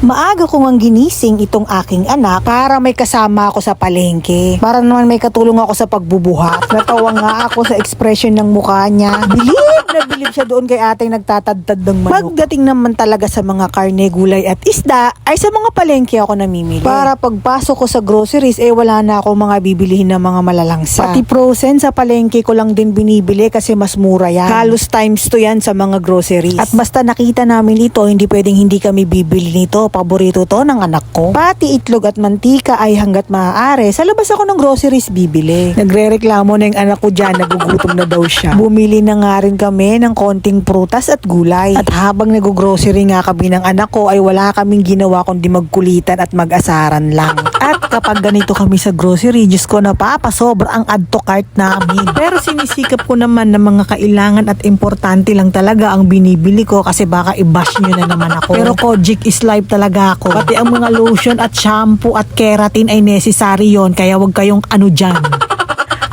Maaga ko ngang ginising itong aking anak para may kasama ako sa palengke. Para naman may katulong ako sa pagbubuhat. Natawa nga ako sa ekspresyon ng mukha niya. Bilib na bilib siya doon kay ating nagtatadtad ng manok. Pagdating naman talaga sa mga karne, gulay at isda, ay sa mga palengke ako namimili. Para pagpasok ko sa groceries, wala na ako mga bibilihin ng mga malalangsa. Pati frozen sa palengke ko lang din binibili kasi mas mura yan. Halos times 2 yan sa mga groceries. At basta nakita namin ito, hindi pwedeng hindi kami bibili nito. Paborito to ng anak ko. Pati itlog at mantika ay hanggat maaari, sa labas ako ng groceries bibili. Nagre-reklamo na yung anak ko dyan, nagugutom na daw siya. Bumili na nga rin kami ng konting prutas at gulay. At habang nag-grocery nga kami ng anak ko, ay wala kaming ginawa kundi magkulitan at mag-asaran lang. At kapag ganito kami sa grocery, Diyos ko, napapasobra ang add to cart namin. Pero sinisikap ko naman na mga kailangan at importante lang talaga ang binibili ko kasi baka i-bash nyo na naman ako. Pero Kojic is life talaga ako. Pati ang mga lotion at shampoo at keratin ay necessary yon, kaya wag kayong ano dyan.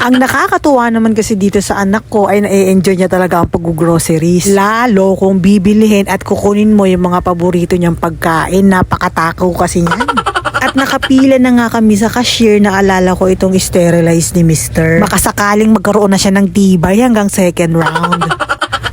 Ang nakakatuwa naman kasi dito sa anak ko ay na-enjoy niya talaga ang pag-groceries. Lalo kung bibilihin at kukunin mo yung mga paborito niyang pagkain. Napakatakaw kasi niyan. At nakapila na nga kami sa cashier, na alala ko itong sterilize ni Mr. Baka sakaling magkaroon na siya ng tibay hanggang second round.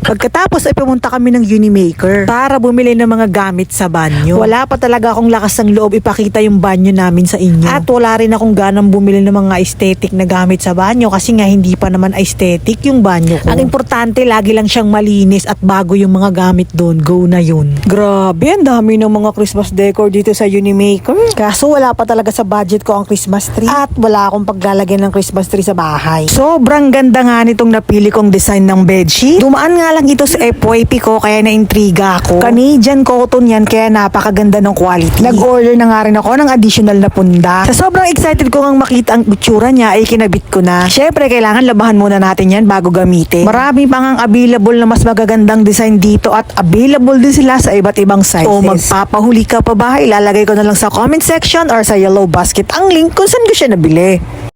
Pagkatapos ay pumunta kami ng Unimaker para bumili ng mga gamit sa banyo. Wala pa talaga akong lakas ng loob ipakita yung banyo namin sa inyo. At wala rin akong ganang bumili ng mga aesthetic na gamit sa banyo kasi nga hindi pa naman aesthetic yung banyo ko. Ang importante, lagi lang siyang malinis at bago yung mga gamit doon. Go na yun. Grabe, ang dami ng mga Christmas decor dito sa Unimaker. Kaso wala pa talaga sa budget ko ang Christmas tree. At wala akong paglalagyan ng Christmas tree sa bahay. Sobrang ganda nga nitong napili kong design ng bedsheet. Dumaan nga lang ito sa FYP ko kaya naintriga ako. Canadian cotton yan kaya napakaganda ng quality. Nag-order na nga rin ako ng additional na punda. Sa sobrang excited ko ngang makita ang itsura niya ay kinabit ko na. Syempre kailangan labahan muna natin yan bago gamitin. Marami pa ngang available na mas magagandang design dito at available din sila sa iba't ibang sizes. O magpapahuli ka pa ba? Ilalagay ko na lang sa comment section or sa yellow basket ang link kung saan ko siya nabili.